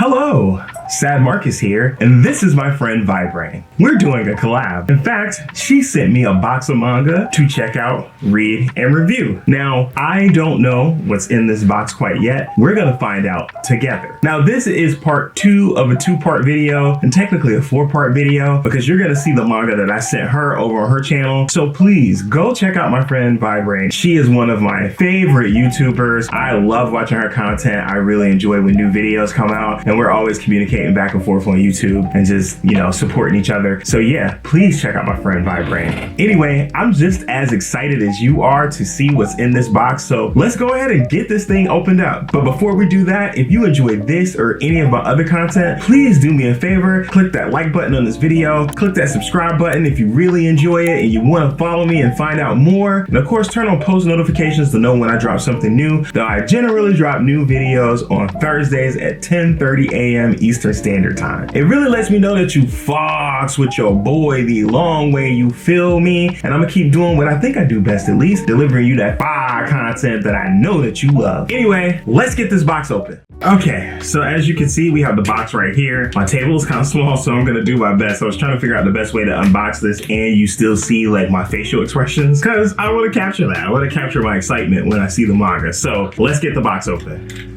Hello, Sad Marcus here, and this is my friend Vibrain. We're doing a collab. In fact, she sent me a box of manga to check out, read, and review. Now, I don't know what's in this box quite yet. We're gonna find out together. Now, this is part 2 of a 2-part video, and technically a 4-part video, because you're gonna see the manga that I sent her over on her channel. So please, go check out my friend Vibrain. She is one of my favorite YouTubers. I love watching her content. I really enjoy when new videos come out, and we're always communicating back and forth on YouTube and just, you know, supporting each other. So yeah, please check out my friend Vibrain. Anyway, I'm just as excited as you are to see what's in this box, so let's go ahead and get this thing opened up. But before we do that, if you enjoyed this or any of my other content, please do me a favor, click that like button on this video, click that subscribe button if you really enjoy it and you want to follow me and find out more, and of course turn on post notifications to know when I drop something new, though I generally drop new videos on Thursdays at 10:30 a.m. Eastern Standard Time. It really lets me know that you fox with your boy the long way, you feel me? And I'm gonna keep doing what I think I do best, at least delivering you that fire content that I know that you love. Anyway, let's get this box open. Okay, so as you can see, we have the box right here. My table is kind of small, so I'm gonna do my best. I was trying to figure out the best way to unbox this and you still see like my facial expressions, because I want to capture that. I want to capture my excitement when I see the manga. So let's get the box open.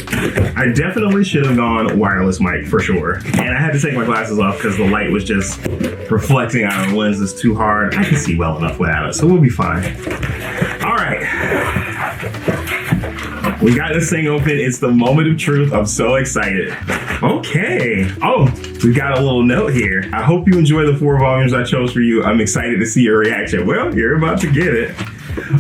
I definitely should have gone wireless mic for sure. And I had to take my glasses off because the light was just reflecting out of the lenses too hard. I can see well enough without it, so we'll be fine. All right. We got this thing open. It's the moment of truth. I'm so excited. Okay. Oh, we got a little note here. I hope you enjoy the 4 volumes I chose for you. I'm excited to see your reaction. Well, you're about to get it.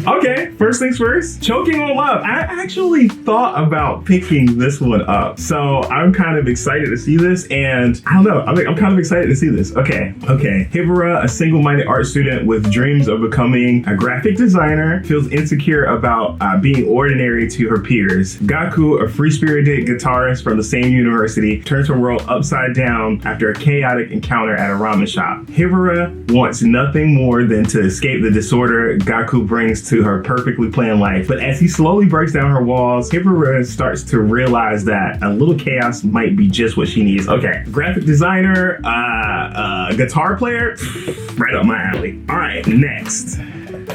Okay, first things first, Choking on Love. I actually thought about picking this one up, so I'm kind of excited to see this, and I don't know, I'm kind of excited to see this. Okay. Hibara, a single-minded art student with dreams of becoming a graphic designer, feels insecure about being ordinary to her peers. Gaku, a free-spirited guitarist from the same university, turns her world upside down after a chaotic encounter at a ramen shop. Hibara wants nothing more than to escape the disorder Gaku brings to her perfectly planned life. But as he slowly breaks down her walls, Hibara starts to realize that a little chaos might be just what she needs. Okay, graphic designer, guitar player, right up my alley. All right, next.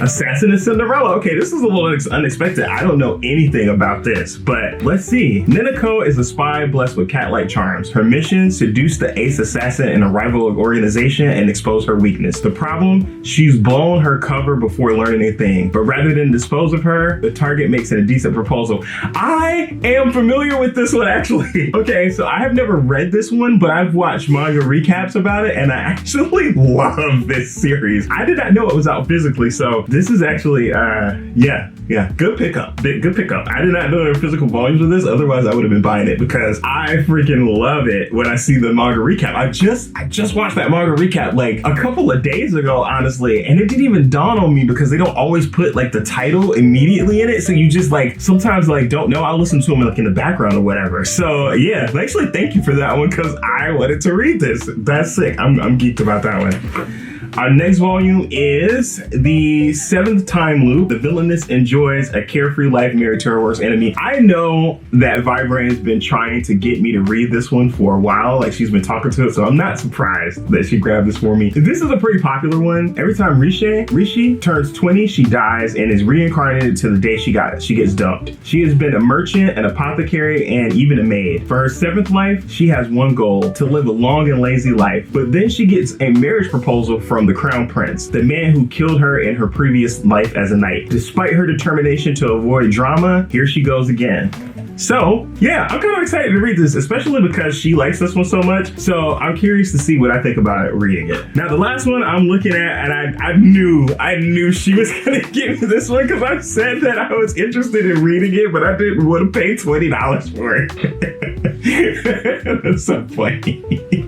Assassin and Cinderella. Okay, this is a little unexpected. I don't know anything about this, but let's see. Ninako is a spy blessed with cat-like charms. Her mission, seduce the ace assassin in a rival organization and expose her weakness. The problem, she's blown her cover before learning a thing, but rather than dispose of her, the target makes it a decent proposal. I am familiar with this one, actually. Okay, so I have never read this one, but I've watched manga recaps about it, and I actually love this series. I did not know it was out physically, so this is actually, yeah, good pickup. Good pickup. I did not know there were physical volumes of this, otherwise I would have been buying it because I freaking love it when I see the manga recap. I just watched that manga recap like a couple of days ago, honestly, and it didn't even dawn on me because they don't always put like the title immediately in it, so you just like sometimes like don't know. I'll listen to them like in the background or whatever. So yeah, actually thank you for that one because I wanted to read this. That's sick. I'm geeked about that one. Our next volume is the 7th Time Loop, The Villainess Enjoys, a Carefree Life Married to Her Worst Enemy. I know that Vibrain has been trying to get me to read this one for a while, like she's been talking to it, so I'm not surprised that she grabbed this for me. This is a pretty popular one. Every time Rishi turns 20, she dies and is reincarnated to the day she gets dumped. She has been a merchant, an apothecary, and even a maid. For her 7th life, she has one goal, to live a long and lazy life. But then she gets a marriage proposal from the Crown Prince, the man who killed her in her previous life as a knight. Despite her determination to avoid drama, here she goes again. So yeah, I'm kind of excited to read this, especially because she likes this one so much. So I'm curious to see what I think about it reading it. Now the last one I'm looking at, and I knew she was gonna give me this one because I said that I was interested in reading it, but I didn't want to pay $20 for it. That's so funny.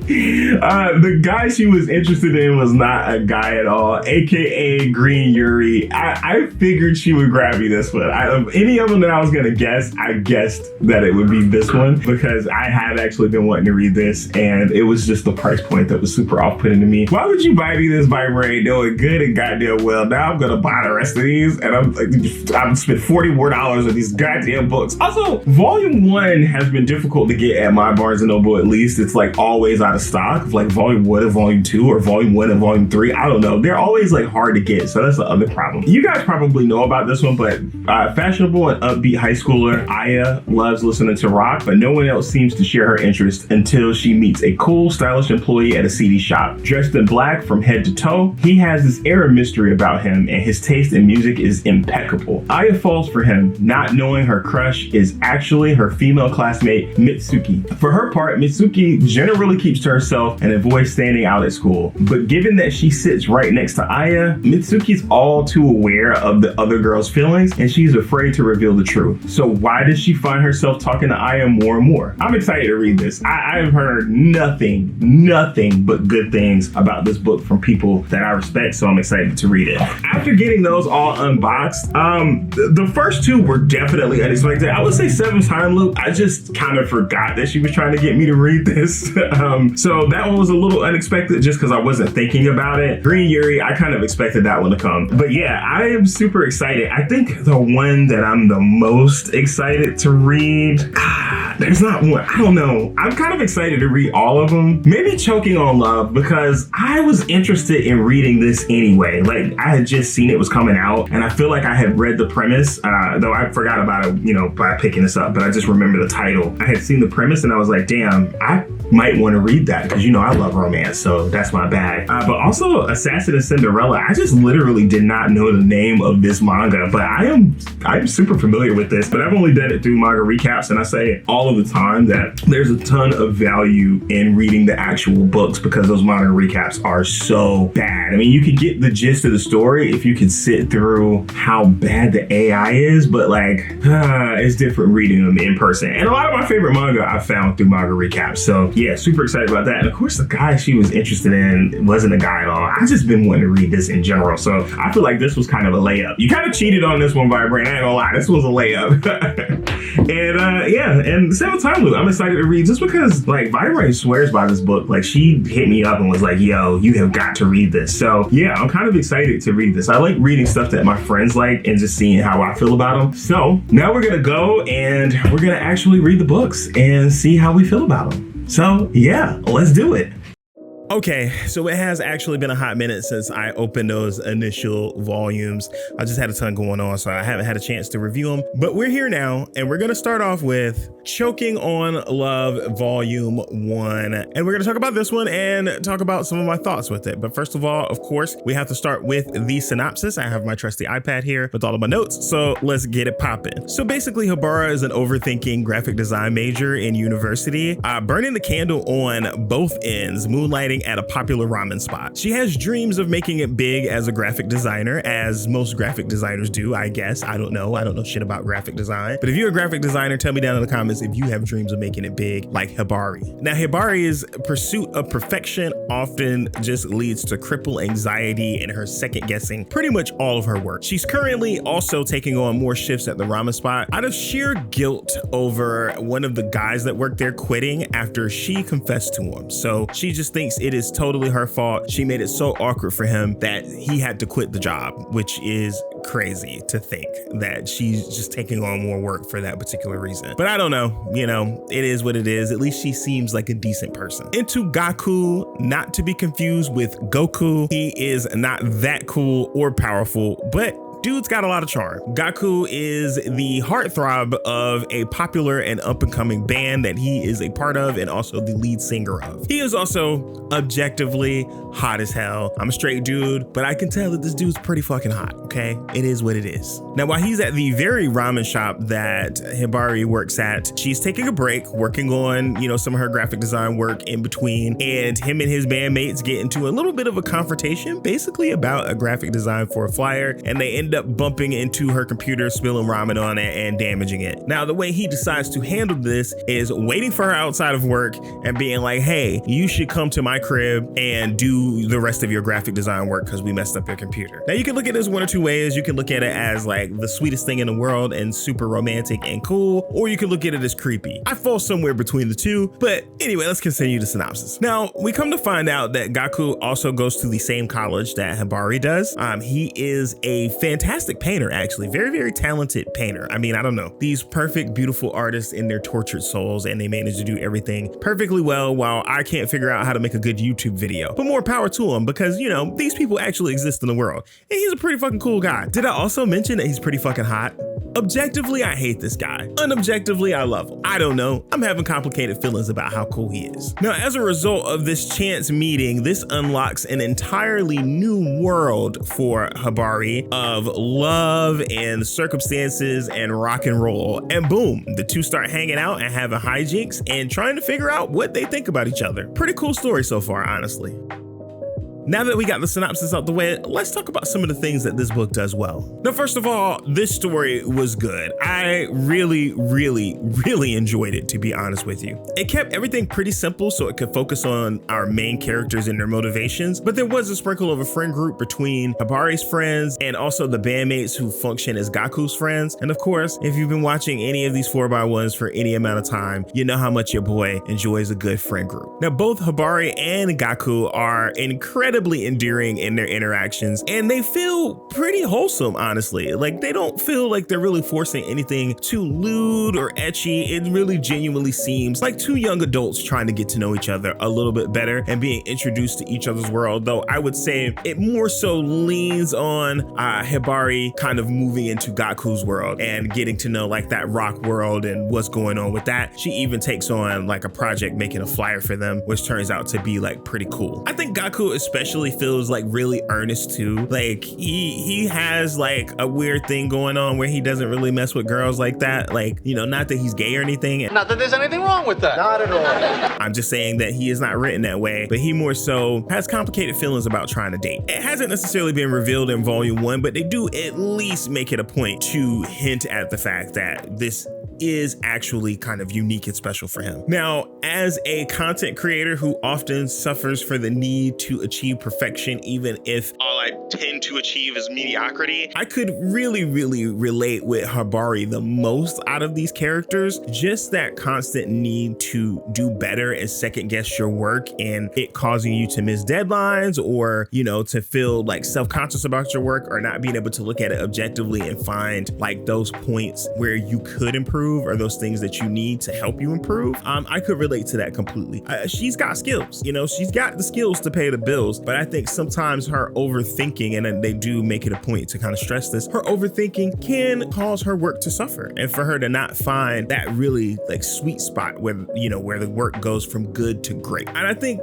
The guy she was interested in was not a guy at all, aka Green Yuri. I figured she would grab me this one. Of any of them that I was gonna guess, I guessed that it would be this one because I had actually been wanting to read this, and it was just the price point that was super off-putting to me. Why would you buy me this Vibrate knowing good and goddamn well now I'm gonna buy the rest of these, and I'm spent $40 more on these goddamn books. Also, volume 1 has been difficult to get at my Barnes & Noble. At least it's like always out of stock of like volume 1 and volume 2 or volume 1 and volume 3. I don't know. They're always like hard to get, so that's the other problem. You guys probably know about this one, but fashionable and upbeat high schooler Aya loves listening to rock, but no one else seems to share her interest until she meets a cool, stylish employee at a CD shop. Dressed in black from head to toe, he has this air of mystery about him, and his taste in music is impeccable. Aya falls for him, not knowing her crush is actually her female classmate Mitsuki. For her part, Mitsuki generally keeps to herself and avoids standing out at school. But given that she sits right next to Aya, Mitsuki's all too aware of the other girl's feelings, and she's afraid to reveal the truth. So why does she find herself talking to Aya more and more? I'm excited to read this. I've heard nothing but good things about this book from people that I respect, so I'm excited to read it. After getting those all unboxed, the first two were definitely unexpected. I would say Seventh Time Loop, I just kind of forgot that she was trying to get me to read this. So that one was a little unexpected just because I wasn't thinking about it. Green Yuri, I kind of expected that one to come. But yeah, I am super excited. I think the one that I'm the most excited to read, there's not one. I don't know. I'm kind of excited to read all of them. Maybe Choking on Love, because I was interested in reading this anyway. Like, I had just seen it was coming out, and I feel like I had read the premise, though I forgot about it, by picking this up, but I just remember the title. I had seen the premise and I was like, damn, I might want to read that because I love romance, so that's my bag. But also Assassin and Cinderella, I just literally did not know the name of this manga, but I'm super familiar with this, but I've only done it through manga recaps, and I say all of the time that there's a ton of value in reading the actual books because those manga recaps are so bad. I mean, you could get the gist of the story if you could sit through how bad the AI is, but it's different reading them in person. And a lot of my favorite manga I found through manga recaps, so yeah, super excited about that. And of course, the guy she was interested in wasn't a guy at all. I've just been wanting to read this in general, so I feel like this was kind of a layup. You kind of cheated on this one, Vibrant. I ain't gonna lie, this was a layup. And Seventh Time Loop, I'm excited to read just because Vibrant swears by this book. She hit me up and was like, yo, you have got to read this. So yeah, I'm kind of excited to read this. I like reading stuff that my friends like and just seeing how I feel about them. So now we're gonna go and we're gonna actually read the books and see how we feel about them. So yeah, let's do it. Okay, so it has actually been a hot minute since I opened those initial volumes. I just had a ton going on, so I haven't had a chance to review them. But we're here now, and we're going to start off with Choking on Love Volume 1. And we're going to talk about this one and talk about some of my thoughts with it. But first of all, of course, we have to start with the synopsis. I have my trusty iPad here with all of my notes, so let's get it popping. So basically, Habara is an overthinking graphic design major in university, burning the candle on both ends, moonlighting at a popular ramen spot. She has dreams of making it big as a graphic designer, as most graphic designers do, I guess. I don't know shit about graphic design. But if you're a graphic designer, tell me down in the comments if you have dreams of making it big like Hibari. Now, Hibari's pursuit of perfection often just leads to cripple anxiety and her second guessing pretty much all of her work. She's currently also taking on more shifts at the ramen spot out of sheer guilt over one of the guys that work there quitting after she confessed to him. So she just thinks it is totally her fault. She made it so awkward for him that he had to quit the job, which is crazy to think that she's just taking on more work for that particular reason. But I don't know, it is what it is. At least she seems like a decent person. Into Gaku, not to be confused with Goku. He is not that cool or powerful, but dude's got a lot of charm. Gaku is the heartthrob of a popular and up-and-coming band that he is a part of and also the lead singer of. He is also objectively hot as hell. I'm a straight dude, but I can tell that this dude's pretty fucking hot, okay? It is what it is. Now, while he's at the very ramen shop that Hibari works at, she's taking a break, working on, some of her graphic design work in between, and him and his bandmates get into a little bit of a confrontation, basically about a graphic design for a flyer, and they end up bumping into her computer, spilling ramen on it, and damaging it. Now, the way he decides to handle this is waiting for her outside of work and being like, hey, you should come to my crib and do the rest of your graphic design work because we messed up your computer. Now, you can look at this one or two ways. You can look at it as like the sweetest thing in the world and super romantic and cool, or you can look at it as creepy. I fall somewhere between the two, but anyway, let's continue the synopsis. Now, we come to find out that Gaku also goes to the same college that Hibari does. He is a fantastic painter, actually. Very, very talented painter. I mean, I don't know. These perfect, beautiful artists in their tortured souls, and they manage to do everything perfectly well while I can't figure out how to make a good YouTube video. But more power to him because, you know, these people actually exist in the world. And he's a pretty fucking cool guy. Did I also mention that he's pretty fucking hot? Objectively, I hate this guy. Unobjectively, I love him. I don't know. I'm having complicated feelings about how cool he is. Now, as a result of this chance meeting, this unlocks an entirely new world for Hibari of love and circumstances and rock and roll. And boom, the two start hanging out and having hijinks and trying to figure out what they think about each other. Pretty cool story so far, honestly. Now that we got the synopsis out the way, let's talk about some of the things that this book does well. Now, first of all, this story was good. I really enjoyed it, to be honest with you. It kept everything pretty simple so it could focus on our main characters and their motivations, but there was a sprinkle of a friend group between Hibari's friends and also the bandmates who function as Gaku's friends. And of course, if you've been watching any of these 4x1s for any amount of time, you know how much your boy enjoys a good friend group. Now, both Hibari and Gaku are incredibly endearing in their interactions, and they feel pretty wholesome, honestly. Like, they don't feel like they're really forcing anything too lewd or etchy. It really genuinely seems like two young adults trying to get to know each other a little bit better and being introduced to each other's world, though I would say it more so leans on Hibari kind of moving into Gaku's world and getting to know like that rock world and what's going on with that. She even takes on like a project making a flyer for them, which turns out to be like pretty cool. I think Gaku especially feels like really earnest too. Like he has like a weird thing going on where he doesn't really mess with girls like that. Like, you know, not that he's gay or anything. Not that there's anything wrong with that. Not at all. I'm just saying that he is not written that way, but he more so has complicated feelings about trying to date. It hasn't necessarily been revealed in volume 1, but they do at least make it a point to hint at the fact that this is actually kind of unique and special for him. Now, as a content creator who often suffers for the need to achieve perfection, even if all I tend to achieve is mediocrity, I could really relate with Hibari the most out of these characters. Just that constant need to do better and second guess your work and it causing you to miss deadlines or, you know, to feel like self-conscious about your work or not being able to look at it objectively and find like those points where you could improve or those things that you need to help you improve. I could relate to that completely. She's got skills, you know, she's got the skills to pay the bills, but I think sometimes her overthinking, and they do make it a point to kind of stress this, her overthinking can cause her work to suffer and for her to not find that really like sweet spot where, you know, where the work goes from good to great. And I think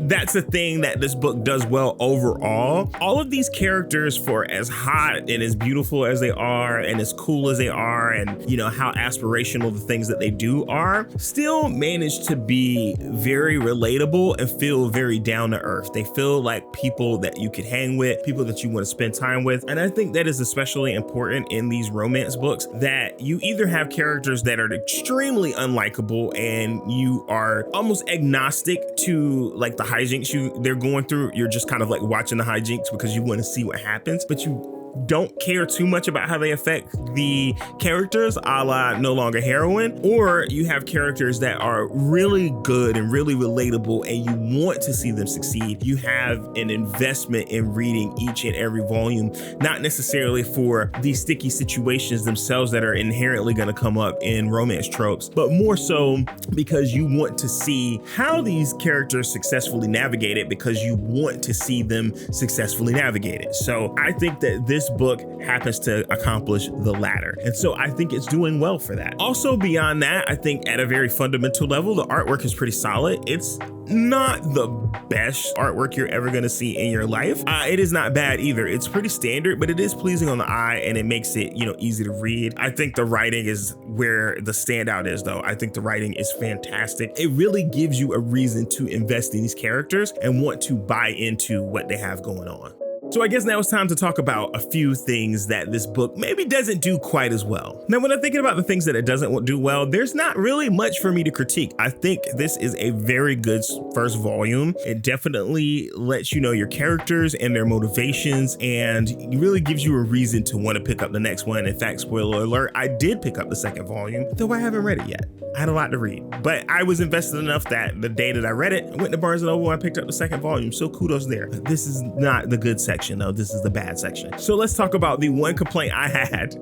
that's the thing that this book does well overall. All of these characters, for as hot and as beautiful as they are and as cool as they are and, you know, how aspirational the things that they do are, still manage to be very relatable and feel very down to earth. They feel like people that you could hang with, people that you want to spend time with. And I think that is especially important in these romance books, that you either have characters that are extremely unlikable and you are almost agnostic to like the hijinks they're going through. You're just kind of like watching the hijinks because you want to see what happens, but you don't care too much about how they affect the characters, a la No Longer Heroine. Or you have characters that are really good and really relatable and you want to see them succeed. You have an investment in reading each and every volume, not necessarily for these sticky situations themselves that are inherently going to come up in romance tropes, but more so because you want to see how these characters successfully navigate it, because you want to see them successfully navigate it. So I think that this book happens to accomplish the latter. And so I think it's doing well for that. Also beyond that, I think at a very fundamental level, the artwork is pretty solid. It's not the best artwork you're ever going to see in your life. It is not bad either. It's pretty standard, but it is pleasing on the eye and it makes it, you know, easy to read. I think the writing is where the standout is though. I think the writing is fantastic. It really gives you a reason to invest in these characters and want to buy into what they have going on. So I guess now it's time to talk about a few things that this book maybe doesn't do quite as well. Now, when I'm thinking about the things that it doesn't do well, there's not really much for me to critique. I think this is a very good first volume. It definitely lets you know your characters and their motivations, and it really gives you a reason to want to pick up the next one. In fact, spoiler alert, I did pick up the second volume, though I haven't read it yet. I had a lot to read, but I was invested enough that the day that I read it, I went to Barnes & Noble and I picked up the second volume, so kudos there. This is not the good section though, this is the bad section. So let's talk about the one complaint I had,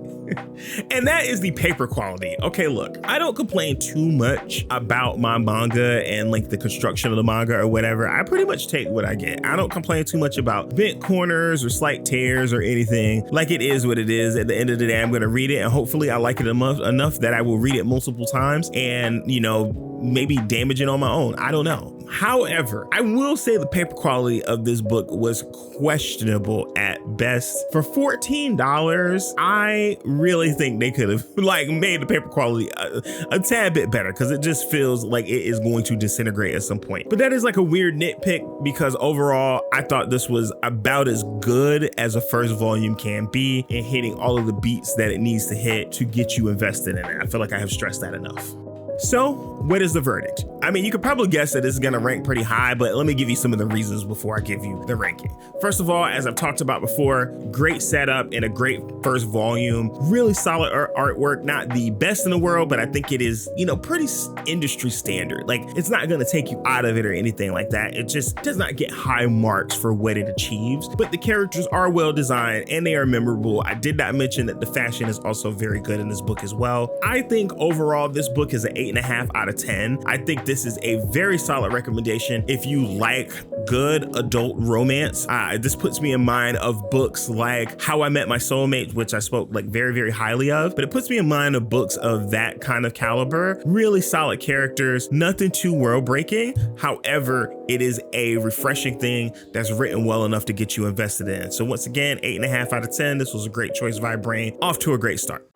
and that is the paper quality. Okay, look, I don't complain too much about my manga and like the construction of the manga or whatever. I pretty much take what I get. I don't complain too much about bent corners or slight tears or anything. Like, it is what it is. At the end of the day, I'm gonna read it and hopefully I like it enough that I will read it multiple times and, you know, maybe damage it on my own. I don't know. However, I will say the paper quality of this book was questionable at best. For $14, I really think they could have like made the paper quality a tad bit better, because it just feels like it is going to disintegrate at some point. But that is like a weird nitpick, because overall, I thought this was about as good as a first volume can be in hitting all of the beats that it needs to hit to get you invested in it. I feel like I have stressed that enough. So what is the verdict? I mean, you could probably guess that it's gonna rank pretty high, but let me give you some of the reasons before I give you the ranking. First of all, as I've talked about before, great setup and a great first volume, really solid artwork, not the best in the world, but I think it is, you know, pretty industry standard. Like, it's not gonna take you out of it or anything like that. It just does not get high marks for what it achieves, but the characters are well designed and they are memorable. I did not mention that the fashion is also very good in this book as well. I think overall, this book is an 8.5 out of 10. I think this is a very solid recommendation if you like good adult romance. This puts me in mind of books like How I Met My Soulmate, which I spoke like very, very highly of, but it puts me in mind of books of that kind of caliber. Really solid characters, nothing too world breaking. However, it is a refreshing thing that's written well enough to get you invested in. So once again, 8.5 out of 10. This was a great choice, Vibrain. Off to a great start.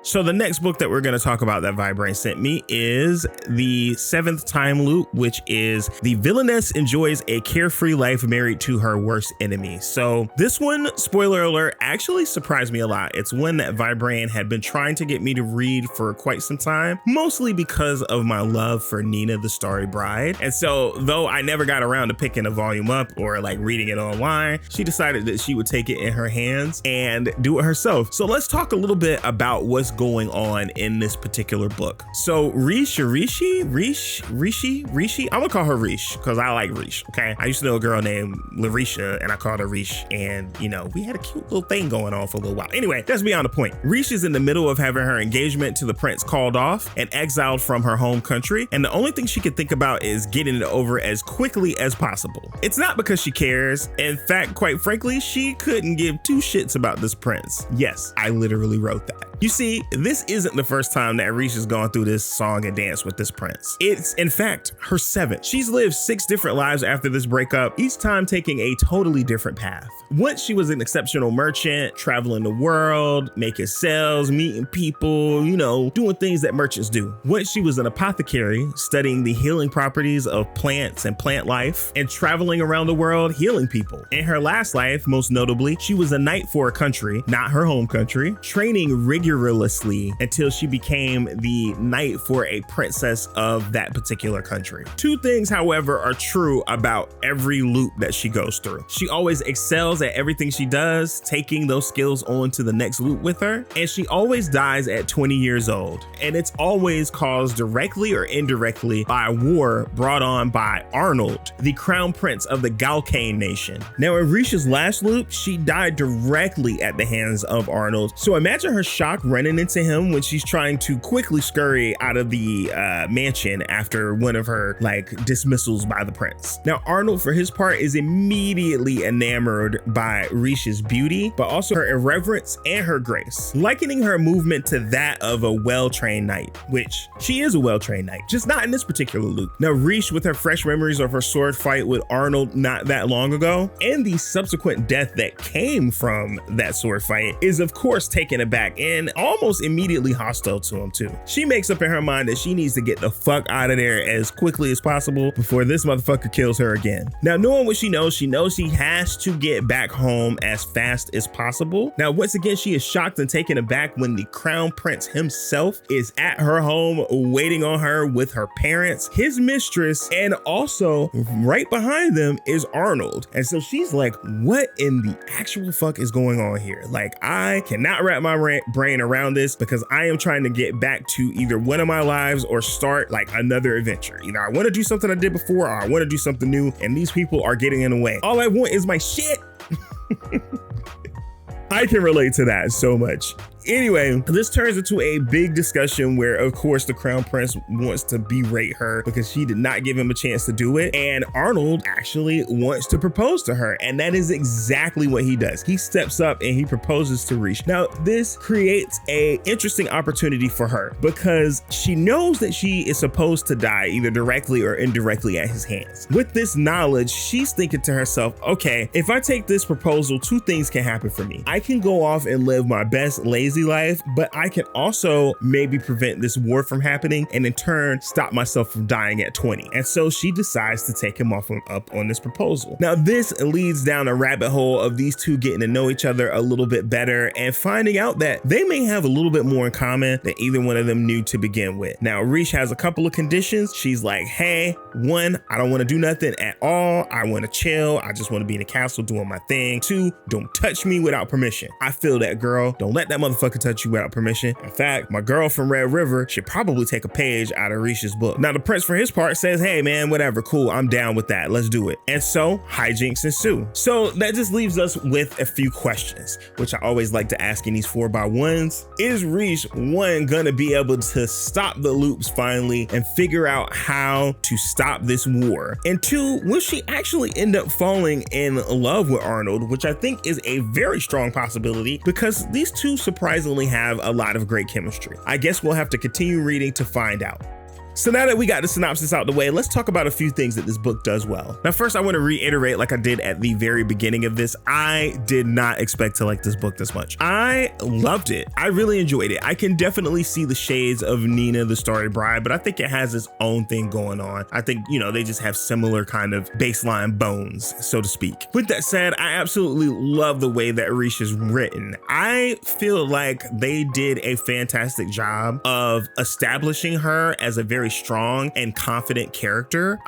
So the next book that we're going to talk about that Vibrain sent me is The Seventh Time Loop, which is The Villainess Enjoys a Carefree Life Married to Her Worst Enemy. So this one, spoiler alert, actually surprised me a lot. It's one that Vibrain had been trying to get me to read for quite some time, mostly because of my love for Nina the Starry Bride. And so though I never got around to picking a volume up or like reading it online, she decided that she would take it in her hands and do it herself. So let's talk a little bit about what's going on in this particular book. So Rishi, I'm gonna call her Rish because I like Rish, okay? I used to know a girl named Larisha and I called her Rish, and you know, we had a cute little thing going on for a little while. Anyway, that's beyond the point. Rish is in the middle of having her engagement to the prince called off and exiled from her home country, and the only thing she could think about is getting it over as quickly as possible. It's not because she cares. In fact, quite frankly, she couldn't give two shits about this prince. Yes, I literally wrote that. You see, this isn't the first time that Rish has gone through this song and dance with this prince. It's, in fact, her 7th. She's lived 6 different lives after this breakup, each time taking a totally different path. Once she was an exceptional merchant, traveling the world, making sales, meeting people, you know, doing things that merchants do. Once she was an apothecary, studying the healing properties of plants and plant life, and traveling around the world healing people. In her last life, most notably, she was a knight for a country, not her home country, training rigorously until she became the knight for a princess of that particular country. 2 things, however, are true about every loop that she goes through. She always excels at everything she does, taking those skills on to the next loop with her, and she always dies at 20 years old. And it's always caused directly or indirectly by a war brought on by Arnold, the crown prince of the Galkane nation. Now, in Risha's last loop, she died directly at the hands of Arnold. So imagine her shock running into him when she's trying to quickly scurry out of the mansion after one of her dismissals by the prince. Now, Arnold, for his part, is immediately enamored by Risha's beauty, but also her irreverence and her grace, likening her movement to that of a well-trained knight, which she is a well-trained knight, just not in this particular loop. Now, Rish, with her fresh memories of her sword fight with Arnold not that long ago, and the subsequent death that came from that sword fight, is of course taken aback and almost almost immediately hostile to him too. She makes up in her mind that she needs to get the fuck out of there as quickly as possible before this motherfucker kills her again. Now, knowing what she knows she has to get back home as fast as possible. Now, once again, she is shocked and taken aback when the crown prince himself is at her home waiting on her with her parents, his mistress, and also right behind them is Arnold. And so she's like, what in the actual fuck is going on here? Like, I cannot wrap my brain around this because I am trying to get back to either one of my lives or start like another adventure. Either I want to do something I did before or I want to do something new, and these people are getting in the way. All I want is my shit. I can relate to that so much. Anyway, this turns into a big discussion where, of course, the crown prince wants to berate her because she did not give him a chance to do it. And Arnold actually wants to propose to her. And that is exactly what he does. He steps up and he proposes to Shhheessshhh. Now, this creates an interesting opportunity for her because she knows that she is supposed to die either directly or indirectly at his hands. With this knowledge, she's thinking to herself, okay, if I take this proposal, two things can happen for me. I can go off and live my best lazy life, but I can also maybe prevent this war from happening and in turn stop myself from dying at 20. And so she decides to take him up on this proposal. Now, this leads down a rabbit hole of these two getting to know each other a little bit better and finding out that they may have a little bit more in common than either one of them knew to begin with. Now, Shhheessshhh has a couple of conditions. She's like, hey, one, I don't want to do nothing at all. I want to chill. I just want to be in a castle doing my thing. Two, don't touch me without permission. I feel that, girl. Don't let that motherfucker touch you without permission. In fact, my girl from Red River should probably take a page out of Shhheessshh's book. Now, the prince for his part says, hey man, whatever, cool, I'm down with that. Let's do it. And so hijinks ensue. So that just leaves us with a few questions, which I always like to ask in these 4x1s. Is Shhheessshhh, one, gonna be able to stop the loops finally and figure out how to stop this war? And two, will she actually end up falling in love with Arnold, which I think is a very strong possibility because these two surprisingly have a lot of great chemistry. I guess we'll have to continue reading to find out. So now that we got the synopsis out the way, let's talk about a few things that this book does well. Now, first, I want to reiterate, like I did at the very beginning of this, I did not expect to like this book this much. I loved it. I really enjoyed it. I can definitely see the shades of Nina, the Starry Bride, but I think it has its own thing going on. I think, you know, they just have similar kind of baseline bones, so to speak. With that said, I absolutely love the way that Shhheessshh is written. I feel like they did a fantastic job of establishing her as a very strong and confident character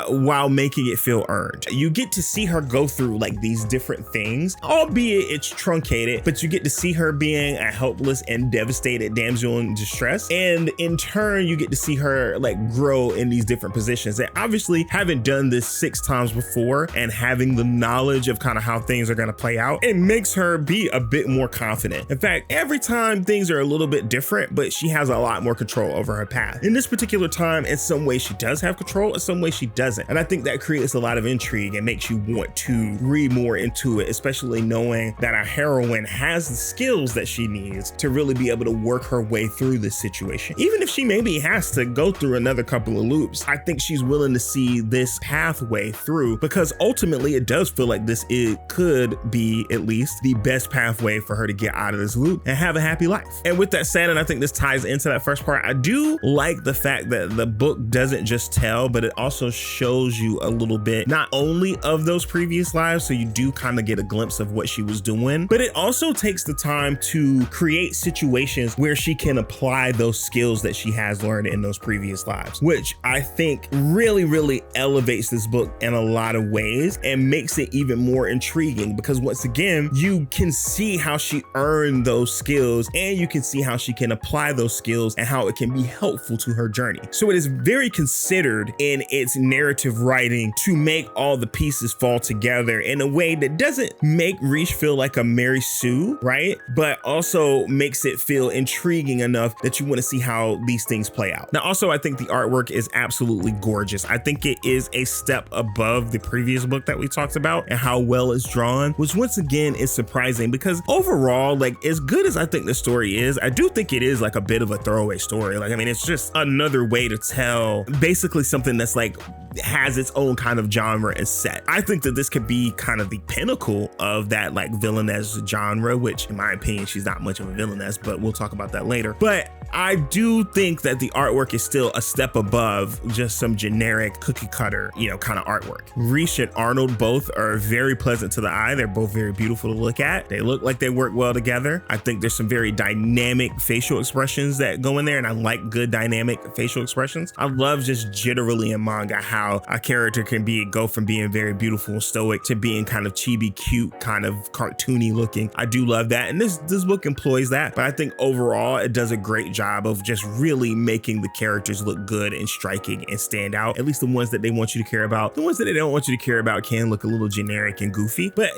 while making it feel earned. You get to see her go through like these different things, albeit it's truncated, but you get to see her being a helpless and devastated damsel in distress. And in turn, you get to see her like grow in these different positions. And obviously, having done this 6 times before and having the knowledge of kind of how things are going to play out, it makes her be a bit more confident. In fact, every time things are a little bit different, but she has a lot more control over her path. In this particular time, in some ways she does have control, in some ways she doesn't. And I think that creates a lot of intrigue and makes you want to read more into it, especially knowing that our heroine has the skills that she needs to really be able to work her way through this situation. Even if she maybe has to go through another couple of loops, I think she's willing to see this pathway through because ultimately it does feel like it could be at least the best pathway for her to get out of this loop and have a happy life. And with that said, and I think this ties into that first part, I do like the fact that the book doesn't just tell, but it also shows you a little bit, not only of those previous lives, so you do kind of get a glimpse of what she was doing, but it also takes the time to create situations where she can apply those skills that she has learned in those previous lives, which I think really, really elevates this book in a lot of ways and makes it even more intriguing because once again, you can see how she earned those skills and you can see how she can apply those skills and how it can be helpful to her journey. So it is very considered in its narrative writing to make all the pieces fall together in a way that doesn't make Shhheessshh feel like a Mary Sue, right? But also makes it feel intriguing enough that you want to see how these things play out. Now, also, I think the artwork is absolutely gorgeous. I think it is a step above the previous book that we talked about and how well it's drawn, which once again is surprising because overall, like as good as I think the story is, I do think it is like a bit of a throwaway story. Like, I mean, it's just another way way to tell basically something that's like has its own kind of genre and set. I think that this could be kind of the pinnacle of that like villainess genre, which in my opinion, she's not much of a villainess, but we'll talk about that later. But I do think that the artwork is still a step above just some generic cookie cutter, kind of artwork. Shhheessshhh and Arnold both are very pleasant to the eye. They're both very beautiful to look at. They look like they work well together. I think there's some very dynamic facial expressions that go in there, and I like good dynamic facial expressions. I love just generally in manga how a character can go from being very beautiful and stoic to being kind of chibi cute, kind of cartoony looking. I do love that, and this book employs that, but I think overall it does a great job of just really making the characters look good and striking and stand out. At least the ones that they want you to care about. The ones that they don't want you to care about can look a little generic and goofy, but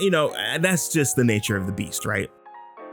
that's just the nature of the beast, right?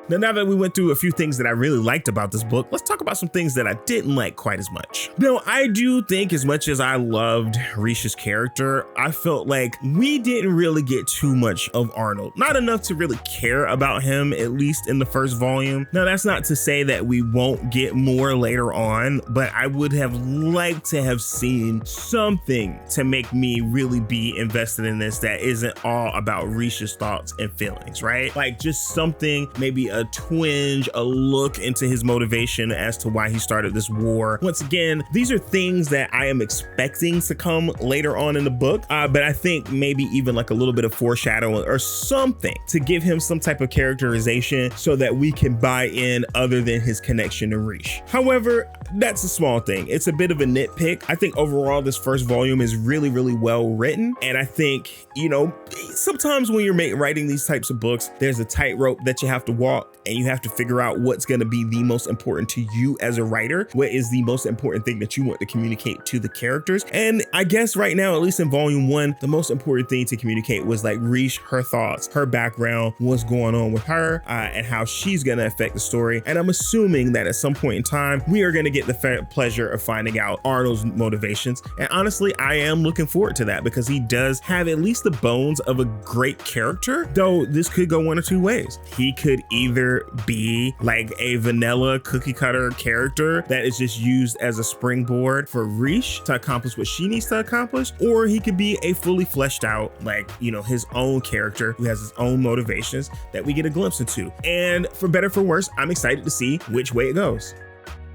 Now that we went through a few things that I really liked about this book, let's talk about some things that I didn't like quite as much. Now, I do think as much as I loved Shhheessshh's character, I felt like we didn't really get too much of Arnold. Not enough to really care about him, at least in the first volume. Now, that's not to say that we won't get more later on, but I would have liked to have seen something to make me really be invested in this that isn't all about Shhheessshh's thoughts and feelings, right? Like just something, maybe a twinge, a look into his motivation as to why he started this war. Once again, these are things that I am expecting to come later on in the book, but I think maybe even like a little bit of foreshadowing or something to give him some type of characterization so that we can buy in other than his connection to Shhheessshh. However, that's a small thing. It's a bit of a nitpick. I think overall this first volume is really, really well written. And I think, sometimes when you're writing these types of books, there's a tightrope that you have to walk, and you have to figure out what's going to be the most important to you as a writer. What is the most important thing that you want to communicate to the characters? And I guess right now, at least in volume 1, the most important thing to communicate was like Shhheessshh, her thoughts, her background, what's going on with her, and how she's going to affect the story. And I'm assuming that at some point in time, we are going to get the pleasure of finding out Arnold's motivations. And honestly, I am looking forward to that because he does have at least the bones of a great character, though this could go one or two ways. He could either be like a vanilla cookie cutter character that is just used as a springboard for Shhheessshh to accomplish what she needs to accomplish, or he could be a fully fleshed out, his own character who has his own motivations that we get a glimpse into. And for better or for worse, I'm excited to see which way it goes.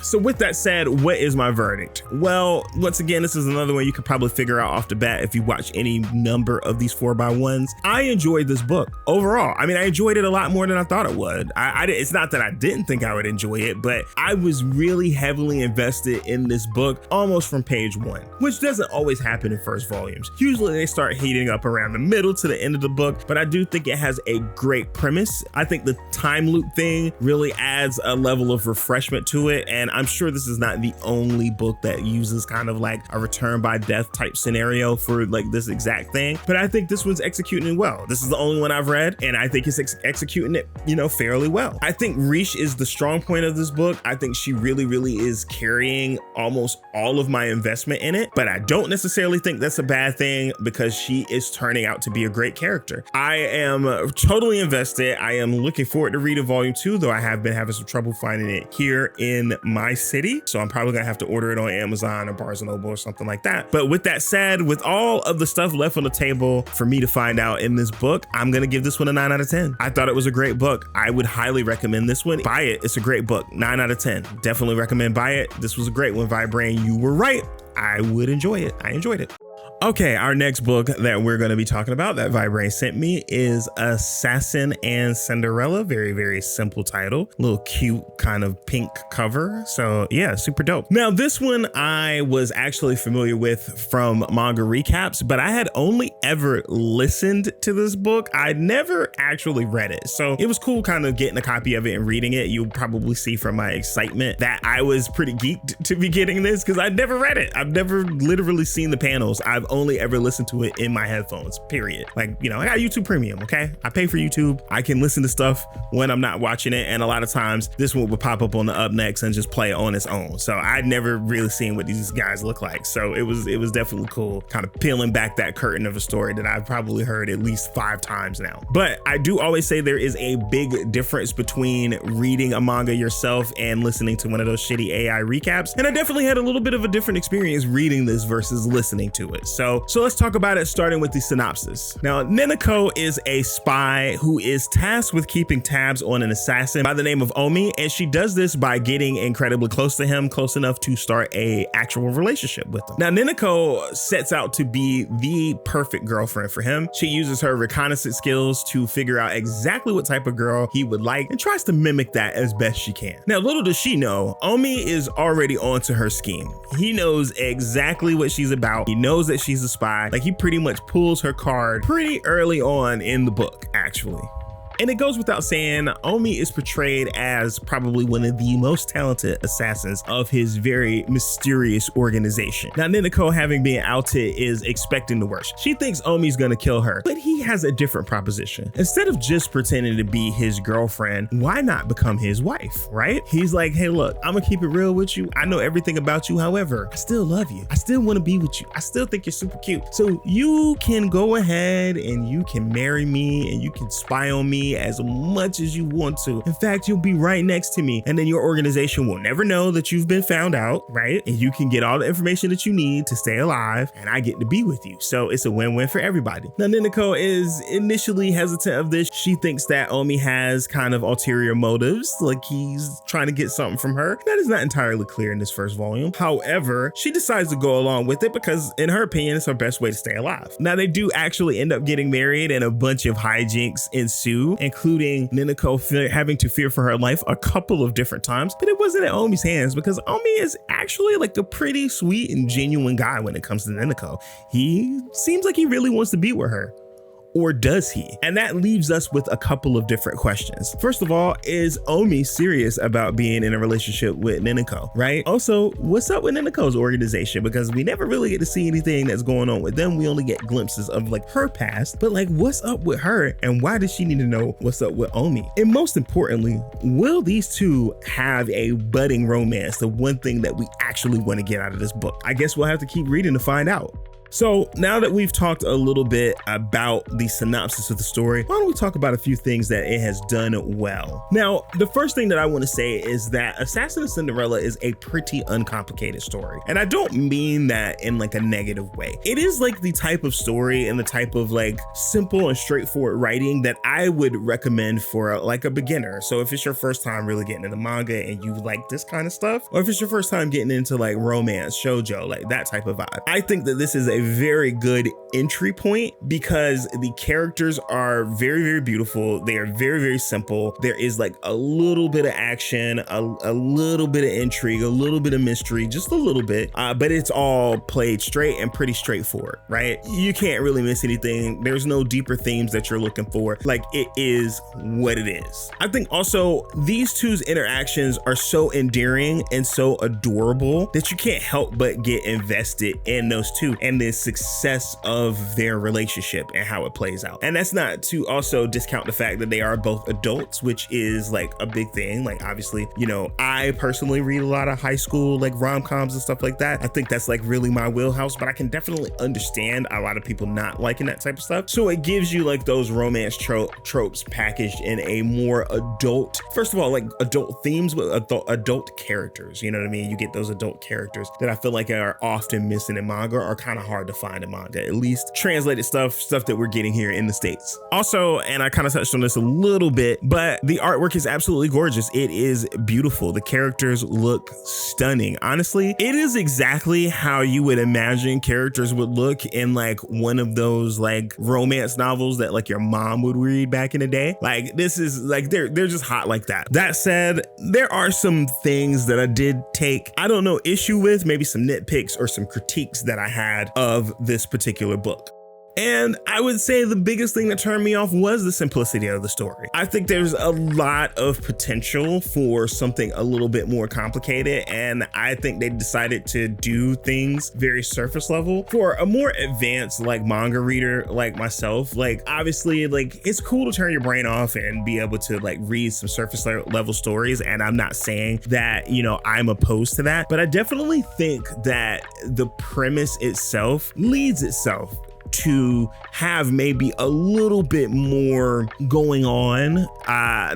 So with that said, what is my verdict? Well, once again, this is another one you could probably figure out off the bat if you watch any number of these 4x1s. I enjoyed this book overall. I mean, I enjoyed it a lot more than I thought it would. It's not that I didn't think I would enjoy it, but I was really heavily invested in this book almost from page 1, which doesn't always happen in first volumes. Usually they start heating up around the middle to the end of the book, but I do think it has a great premise. I think the time loop thing really adds a level of refreshment to it, and I'm sure this is not the only book that uses kind of like a return by death type scenario for like this exact thing, but I think this one's executing it well. This is the only one I've read, and I think it's executing it, fairly well. I think Shhheessshh is the strong point of this book. I think she really, really is carrying almost all of my investment in it, but I don't necessarily think that's a bad thing because she is turning out to be a great character. I am totally invested. I am looking forward to reading volume 2, though I have been having some trouble finding it here in my city, so I'm probably gonna have to order it on Amazon or Barnes & Noble or something like that. But with that said, with all of the stuff left on the table for me to find out in this book, I'm gonna give this one a 9 out of 10. I thought it was a great book. I would highly recommend this one. Buy it. It's a great book. 9 out of 10. Definitely recommend buy it. This was a great one, Vibrain. You were right. I would enjoy it. I enjoyed it. Okay, our next book that we're going to be talking about that Vibrain sent me is Assassin and Cinderella. Very, very simple title. Little cute kind of pink cover. So yeah, super dope. Now this one I was actually familiar with from manga recaps, but I had only ever listened to this book. I'd never actually read it. So it was cool kind of getting a copy of it and reading it. You'll probably see from my excitement that I was pretty geeked to be getting this because I'd never read it. I've never literally seen the panels. I've I've only ever listened to it in my headphones, period. Like, you know, I got YouTube Premium, okay? I pay for YouTube. I can listen to stuff when I'm not watching it. And a lot of times this one would pop up on the up next and just play on its own. So I'd never really seen what these guys look like. So it was definitely cool, kind of peeling back that curtain of a story that I've probably heard at least 5 times now. But I do always say there is a big difference between reading a manga yourself and listening to one of those shitty AI recaps. And I definitely had a little bit of a different experience reading this versus listening to it. So let's talk about it, starting with the synopsis. Now, Neneko is a spy who is tasked with keeping tabs on an assassin by the name of Omi, and she does this by getting incredibly close to him, close enough to start a actual relationship with him. Now, Neneko sets out to be the perfect girlfriend for him. She uses her reconnaissance skills to figure out exactly what type of girl he would like and tries to mimic that as best she can. Now, little does she know, Omi is already onto her scheme. He knows exactly what she's about. He knows that she's a spy. Like, he pretty much pulls her card pretty early on in the book, actually. And it goes without saying, Omi is portrayed as probably one of the most talented assassins of his very mysterious organization. Now, Neneko, having been outed, is expecting the worst. She thinks Omi's gonna kill her, but he has a different proposition. Instead of just pretending to be his girlfriend, why not become his wife, right? He's like, hey, look, I'm gonna keep it real with you. I know everything about you. However, I still love you. I still wanna be with you. I still think you're super cute. So you can go ahead and you can marry me and you can spy on me as much as you want to. In fact, you'll be right next to me, and then your organization will never know that you've been found out, right? And you can get all the information that you need to stay alive, and I get to be with you. So it's a win-win for everybody. Now, Neneko is initially hesitant of this. She thinks that Omi has kind of ulterior motives, like he's trying to get something from her. That is not entirely clear in this first volume. However, she decides to go along with it because, in her opinion, it's her best way to stay alive. Now, they do actually end up getting married, and a bunch of hijinks ensue, including Neneko having to fear for her life a couple of different times, but it wasn't at Omi's hands because Omi is actually like a pretty sweet and genuine guy when it comes to Neneko. He seems like he really wants to be with her. Or does he? And that leaves us with a couple of different questions. First of all, is Omi serious about being in a relationship with Neneko, right? Also, what's up with Neneko's organization? Because we never really get to see anything that's going on with them. We only get glimpses of like her past, but like what's up with her and why does she need to know what's up with Omi? And most importantly, will these two have a budding romance? The one thing that we actually want to get out of this book. I guess we'll have to keep reading to find out. So now that we've talked a little bit about the synopsis of the story, why don't we talk about a few things that it has done well? Now, the first thing that I want to say is that Assassin of Cinderella is a pretty uncomplicated story. And I don't mean that in like a negative way. It is like the type of story and the type of like simple and straightforward writing that I would recommend for like a beginner. So if it's your first time really getting into manga and you like this kind of stuff, or if it's your first time getting into like romance, shoujo, like that type of vibe, I think that this is a very good entry point because the characters are very, very beautiful. They are very, very simple. There is like a little bit of action, a little bit of intrigue, a little bit of mystery, just a little bit, but it's all played straight and pretty straightforward, right? You can't really miss anything. There's no deeper themes that you're looking for. Like, it is what it is. I think also these two's interactions are so endearing and so adorable that you can't help but get invested in those two and the success of their relationship and how it plays out. And that's not to also discount the fact that they are both adults, which is like a big thing. Like, obviously, you know, I personally read a lot of high school like rom-coms and stuff like that. I think that's like really my wheelhouse, but I can definitely understand a lot of people not liking that type of stuff. So it gives you like those romance tropes packaged in a more adult, first of all, like adult themes with adult characters. You know what I mean? You get those adult characters that I feel like are often missing in manga, or kind of hard to find in manga, at least translated stuff that we're getting here in the States. Also, and I kind of touched on this a little bit, but the artwork is absolutely gorgeous. It is beautiful. The characters look stunning. Honestly, it is exactly how you would imagine characters would look in like one of those like romance novels that like your mom would read back in the day. Like, this is like, they're just hot like that. That said, there are some things that I did take, I don't know, issue with, maybe some nitpicks or some critiques that I had of this particular book. And I would say the biggest thing that turned me off was the simplicity of the story. I think there's a lot of potential for something a little bit more complicated, and I think they decided to do things very surface level. For a more advanced like manga reader like myself, like obviously like it's cool to turn your brain off and be able to like read some surface level stories, and I'm not saying that, you know, I'm opposed to that, but I definitely think that the premise itself leads itself to have maybe a little bit more going on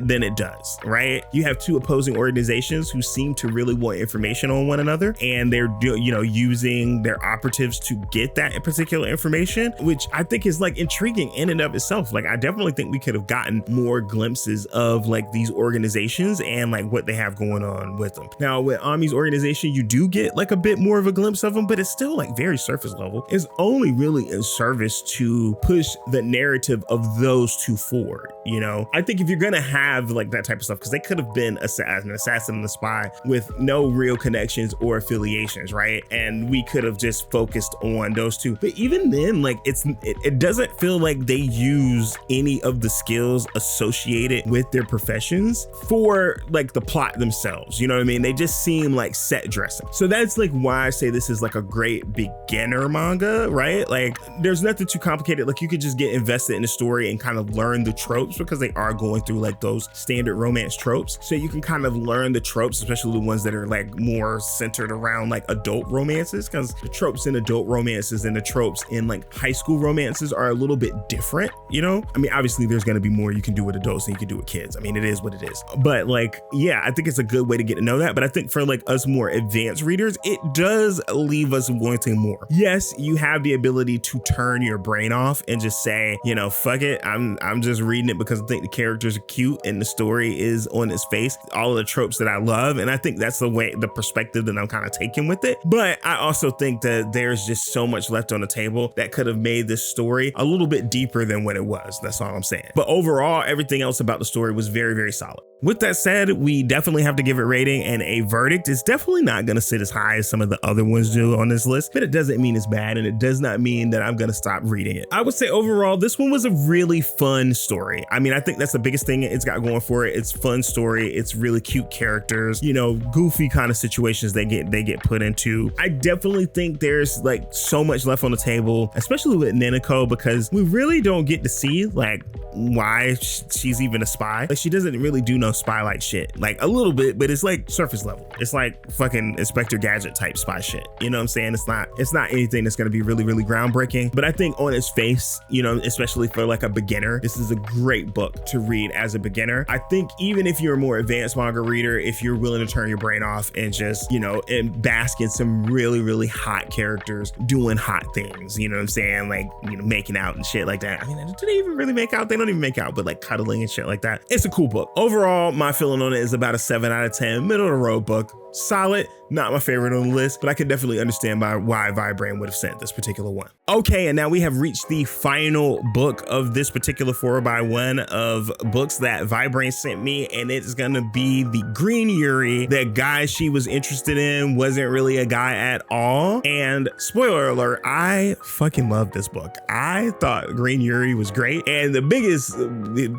than it does, right? You have two opposing organizations who seem to really want information on one another, and they're using their operatives to get that particular information, which I think is like intriguing in and of itself. Like I definitely think we could have gotten more glimpses of like these organizations and like what they have going on with them. Now with Ami's organization, you do get like a bit more of a glimpse of them, but it's still like very surface level. It's only really in service to push the narrative of those two forward. You know, I think if you're gonna have like that type of stuff, because they could have been an assassin and a spy with no real connections or affiliations, right? And we could have just focused on those two. But even then, like it doesn't feel like they use any of the skills associated with their professions for like the plot themselves. You know what I mean? They just seem like set dressing. So that's like why I say this is like a great beginner manga, right? Like there's nothing too complicated. Like you could just get invested in the story and kind of learn the tropes, because they are going through like those standard romance tropes. So you can kind of learn the tropes, especially the ones that are like more centered around like adult romances, because the tropes in adult romances and the tropes in like high school romances are a little bit different, you know? I mean, obviously there's going to be more you can do with adults than you can do with kids. I mean, it is what it is. But like, yeah, I think it's a good way to get to know that. But I think for like us more advanced readers, it does leave us wanting more. Yes, you have the ability to turn your brain off and just say, you know, fuck it. I'm just reading it because I think the characters are cute and the story is on its face, all of the tropes that I love. And I think that's the perspective that I'm kind of taking with it. But I also think that there's just so much left on the table that could have made this story a little bit deeper than what it was. That's all I'm saying. But overall, everything else about the story was very, very solid. With that said, we definitely have to give it rating and a verdict. It's definitely not going to sit as high as some of the other ones do on this list, but it doesn't mean it's bad, and it does not mean that I'm going to stop reading it. I would say overall, this one was a really fun story. I mean, I think that's the biggest thing it's got going for it. It's a fun story. It's really cute characters, you know, goofy kind of situations they get put into. I definitely think there's like so much left on the table, especially with Neneko, because we really don't get to see like why she's even a spy. Like she doesn't really do no spy like shit, like a little bit, but it's like surface level. It's like fucking Inspector Gadget type spy shit. You know what I'm saying? It's not anything that's going to be really, really groundbreaking, but I think on its face, you know, especially for like a beginner, this is a great book to read as a beginner. I think even if you're a more advanced manga reader, if you're willing to turn your brain off and just, you know, and bask in some really, really hot characters doing hot things, you know what I'm saying? Like, you know, making out and shit like that. I mean, do they even really make out? They don't even make out, but like cuddling and shit like that. It's a cool book. Overall, my feeling on it is about a 7 out of 10, middle of the road book. Solid, not my favorite on the list, but I can definitely understand why Vibrain would have sent this particular one. Okay, and now we have reached the final book of this particular 4x1 of books that Vibrain sent me, and it's gonna be the Green Yuri. That guy she was interested in wasn't really a guy at all. And spoiler alert, I fucking love this book. I thought Green Yuri was great, and the biggest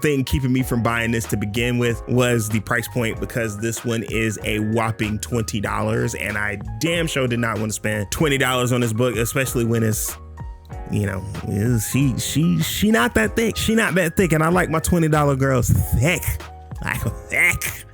thing keeping me from buying this to begin with was the price point, because this one is a whopping $20, and I damn sure did not want to spend $20 on this book, especially when it's, you know, she not that thick. She not that thick, and I like my $20 girls thick. Like thick.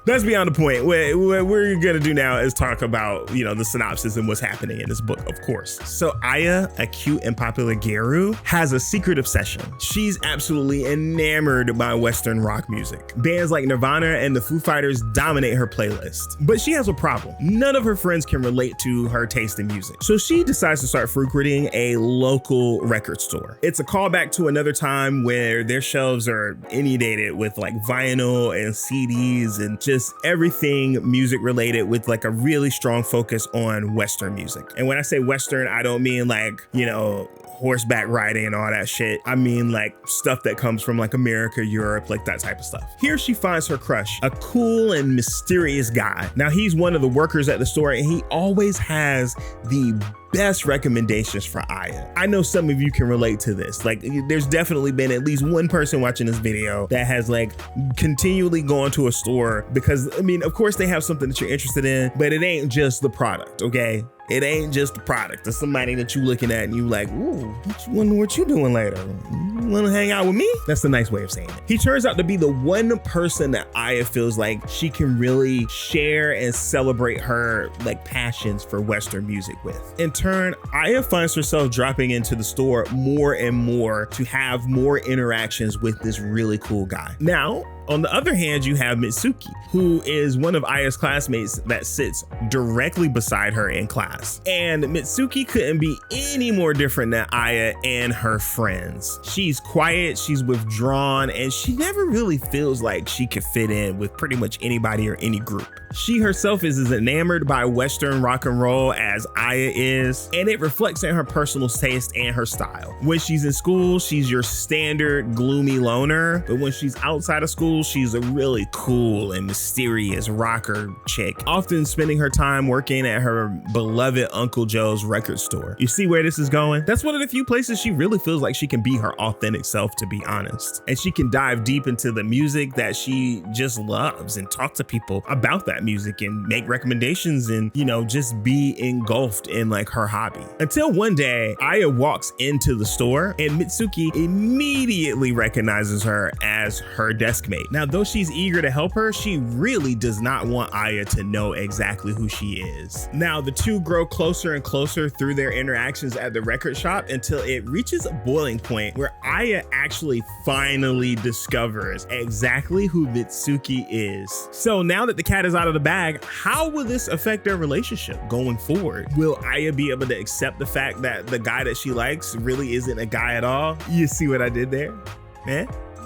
That's beyond the point. What we're gonna do now is talk about, you know, the synopsis and what's happening in this book, of course. So Aya, a cute and popular Geru, has a secret obsession. She's absolutely enamored by Western rock music. Bands like Nirvana and the Foo Fighters dominate her playlist. But she has a problem. None of her friends can relate to her taste in music. So she decides to start frequenting a local record store. It's a callback to another time where their shelves are inundated with like vinyl and CDs and just everything music related, with like a really strong focus on Western music. And when I say Western, I don't mean like, you know, horseback riding and all that shit. I mean like stuff that comes from like America, Europe, like that type of stuff. Here she finds her crush, a cool and mysterious guy. Now he's one of the workers at the store, and he always has the best recommendations for Aya. I know some of you can relate to this. Like, there's definitely been at least one person watching this video that has like continually gone to a store because, I mean, of course they have something that you're interested in, but it ain't just the product, okay? It ain't just the product. It's somebody that you looking at and you like, ooh, wonder what you doing later. You wanna hang out with me? That's the nice way of saying it. He turns out to be the one person that Aya feels like she can really share and celebrate her like passions for Western music with. In turn, Aya finds herself dropping into the store more and more to have more interactions with this really cool guy. Now, on the other hand, you have Mitsuki, who is one of Aya's classmates that sits directly beside her in class. And Mitsuki couldn't be any more different than Aya and her friends. She's quiet, she's withdrawn, and she never really feels like she could fit in with pretty much anybody or any group. She herself is as enamored by Western rock and roll as Aya is, and it reflects in her personal taste and her style. When she's in school, she's your standard gloomy loner, but when she's outside of school, she's a really cool and mysterious rocker chick, often spending her time working at her beloved Uncle Joe's record store. You see where this is going? That's one of the few places she really feels like she can be her authentic self, to be honest. And she can dive deep into the music that she just loves and talk to people about that music and make recommendations and, you know, just be engulfed in like her hobby. Until one day, Aya walks into the store and Mitsuki immediately recognizes her as her desk mate. Now, though she's eager to help her, she really does not want Aya to know exactly who she is. Now, the two grow closer and closer through their interactions at the record shop until it reaches a boiling point where Aya actually finally discovers exactly who Mitsuki is. So now that the cat is out of the bag, how will this affect their relationship going forward? Will Aya be able to accept the fact that the guy that she likes really isn't a guy at all? You see what I did there?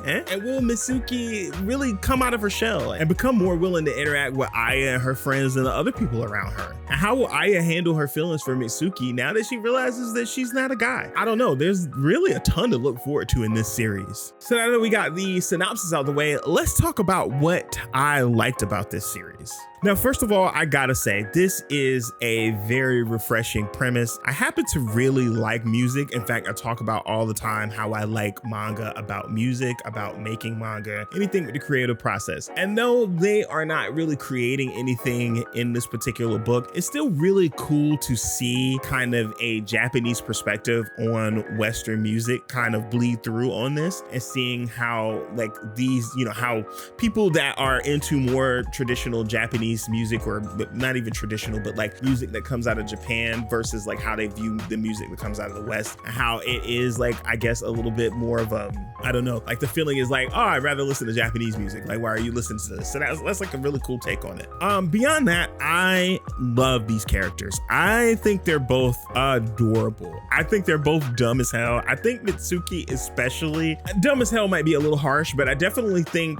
And will Mitsuki really come out of her shell and become more willing to interact with Aya and her friends and the other people around her? And how will Aya handle her feelings for Mitsuki now that she realizes that she's not a guy? I don't know. There's really a ton to look forward to in this series. So now that we got the synopsis out of the way, let's talk about what I liked about this series. Now, first of all, I gotta say, this is a very refreshing premise. I happen to really like music. In fact, I talk about all the time how I like manga about music, about making manga, anything with the creative process. And though they are not really creating anything in this particular book, it's still really cool to see kind of a Japanese perspective on Western music kind of bleed through on this, and seeing how like these, you know, how people that are into more traditional Japanese music, or not even traditional, but like music that comes out of Japan versus like how they view the music that comes out of the West, and how it is like, I guess, a little bit more of a, I don't know, like the feeling is like, oh, I'd rather listen to Japanese music. Like, why are you listening to this? So that's like a really cool take on it. Beyond that, I love these characters. I think they're both adorable. I think they're both dumb as hell. I think Mitsuki especially, dumb as hell might be a little harsh, but I definitely think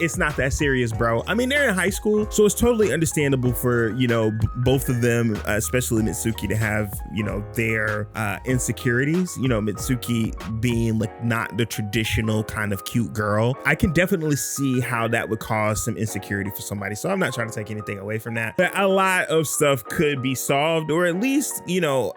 it's not that serious, bro. I mean, they're in high school, so it's totally understandable for, you know, both of them, especially Mitsuki, to have, you know, their insecurities. You know, Mitsuki being like not the traditional kind of cute girl. I can definitely see how that would cause some insecurity for somebody. So I'm not trying to take anything away from that, but a lot of stuff could be solved, or at least, you know,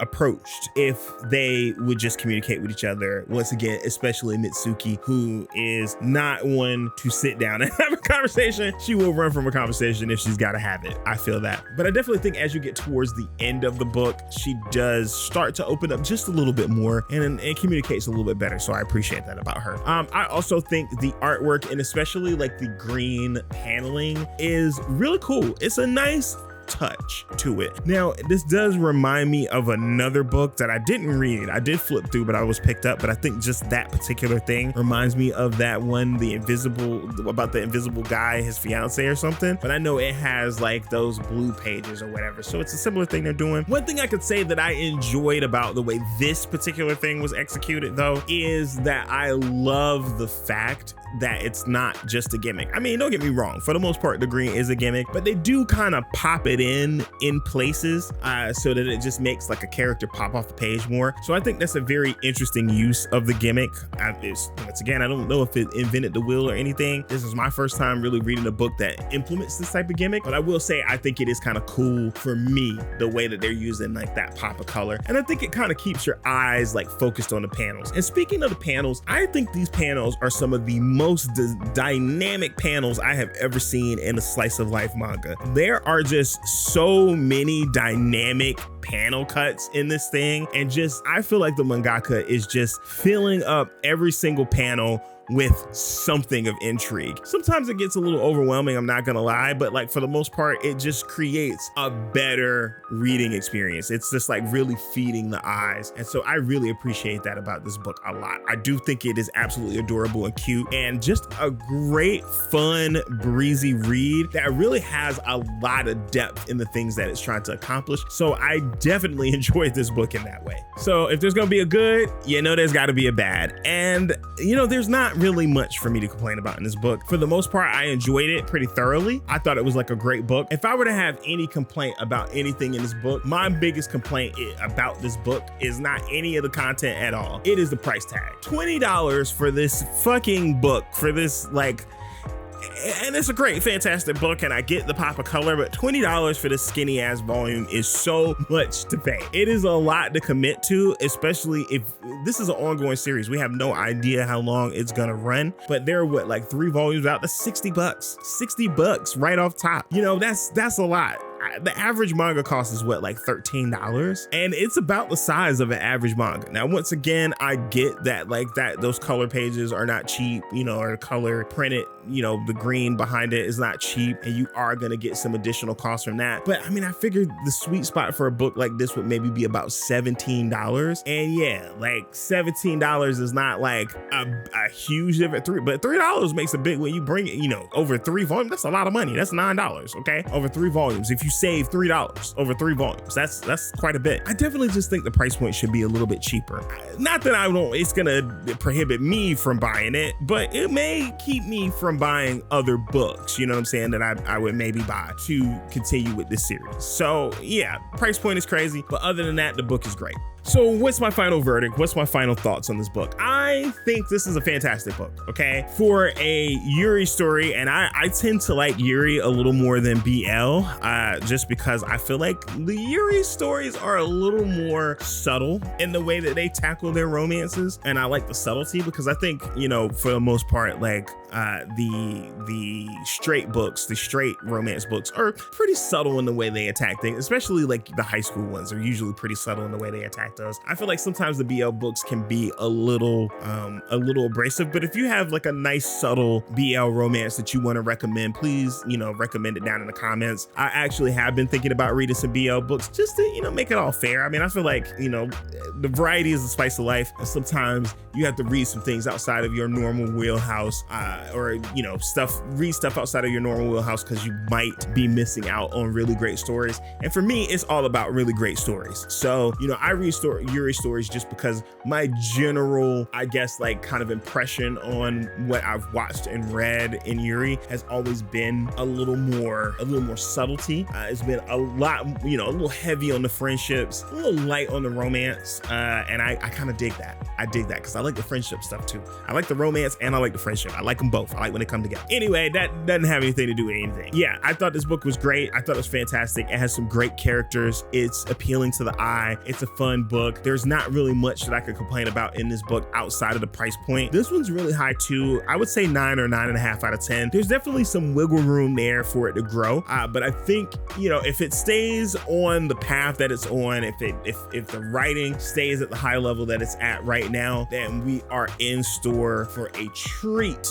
approached if they would just communicate with each other. Once again, especially Mitsuki, who is not one to sit down and have a conversation. She will run from a conversation if she's got to have it. I feel that. But I definitely think as you get towards the end of the book, she does start to open up just a little bit more and communicates a little bit better. So I appreciate that about her. I also think the artwork, and especially like the green paneling, is really cool. It's a nice touch to it. Now, this does remind me of another book that I didn't read. I did flip through, but I was picked up. But I think just that particular thing reminds me of that one, about the invisible guy, his fiance or something. But I know it has like those blue pages or whatever. So it's a similar thing they're doing. One thing I could say that I enjoyed about the way this particular thing was executed, though, is that I love the fact that it's not just a gimmick. I mean, don't get me wrong. For the most part, the green is a gimmick, but they do kind of pop it it in places so that it just makes like a character pop off the page more. So I think that's a very interesting use of the gimmick. Once again, I don't know if it invented the wheel or anything. This is my first time really reading a book that implements this type of gimmick, but I will say I think it is kind of cool for me the way that they're using like that pop of color, and I think it kind of keeps your eyes like focused on the panels. And speaking of the panels, I think these panels are some of the most dynamic panels I have ever seen in a slice of life manga. There are just so many dynamic panel cuts in this thing, and just I feel like the mangaka is just filling up every single panel with something of intrigue. Sometimes it gets a little overwhelming, I'm not gonna lie, but like for the most part, it just creates a better reading experience. It's just like really feeding the eyes. And so I really appreciate that about this book a lot. I do think it is absolutely adorable and cute, and just a great, fun, breezy read that really has a lot of depth in the things that it's trying to accomplish. So I definitely enjoyed this book in that way. So if there's gonna be a good, you know there's gotta be a bad. And you know, there's not really much for me to complain about in this book. For the most part, I enjoyed it pretty thoroughly. I thought it was like a great book. If I were to have any complaint about anything in this book, my biggest complaint about this book is not any of the content at all. It is the price tag. $20 for this fucking book, for this like, and it's a great, fantastic book, and I get the pop of color, but $20 for this skinny ass volume is so much to pay. It is a lot to commit to, especially if this is an ongoing series. We have no idea how long it's gonna run, but there are what, like 3 volumes out? That's $60. $60 right off top. You know, that's a lot. The average manga cost is what, like $13, and it's about the size of an average manga. Now, once again, I get that those color pages are not cheap, you know, or color printed, you know, the green behind it is not cheap, and you are gonna get some additional costs from that. But I mean, I figured the sweet spot for a book like this would maybe be about $17, and yeah, like $17 is not like a huge difference, but $3 makes a big, when you bring it, you know, over 3 volumes, that's a lot of money. That's $9, okay, over 3 volumes. If you save $3 over 3 volumes, that's quite a bit. I definitely just think the price point should be a little bit cheaper. Not that it's gonna prohibit me from buying it, but it may keep me from buying other books, you know what I'm saying, that I would maybe buy to continue with this series. So yeah, price point is crazy, but other than that, the book is great. So what's my final verdict? What's my final thoughts on this book? I think this is a fantastic book, okay? For a Yuri story, and I tend to like Yuri a little more than BL, just because I feel like the Yuri stories are a little more subtle in the way that they tackle their romances. And I like the subtlety because I think, you know, for the most part, like the straight books, the straight romance books are pretty subtle in the way they attack things, especially like the high school ones are usually pretty subtle in the way they attack those. I feel like sometimes the BL books can be a little abrasive, but if you have like a nice subtle BL romance that you want to recommend, please, you know, recommend it down in the comments. I actually have been thinking about reading some BL books just to, you know, make it all fair. I mean, I feel like, you know, the variety is the spice of life, and sometimes you have to read some things outside of your normal wheelhouse, or, you know, read stuff outside of your normal wheelhouse because you might be missing out on really great stories. And for me, it's all about really great stories. So, you know, I read Yuri stories just because my general, I guess, like kind of impression on what I've watched and read in Yuri has always been a little more subtlety. It's been a lot, you know, a little heavy on the friendships, a little light on the romance, and I kind of dig that. I dig that because I like the friendship stuff too. I like the romance and I like the friendship. I like them both. I like when they come together. Anyway, that doesn't have anything to do with anything. Yeah, I thought this book was great. I thought it was fantastic. It has some great characters. It's appealing to the eye. It's a fun book. There's not really much that I could complain about in this book outside of the price point. This one's really high too. I would say 9 or 9.5 out of 10. There's definitely some wiggle room there for it to grow. But I think, you know, if it stays on the path that it's on, if the writing stays at the high level that it's at right now, then we are in store for a treat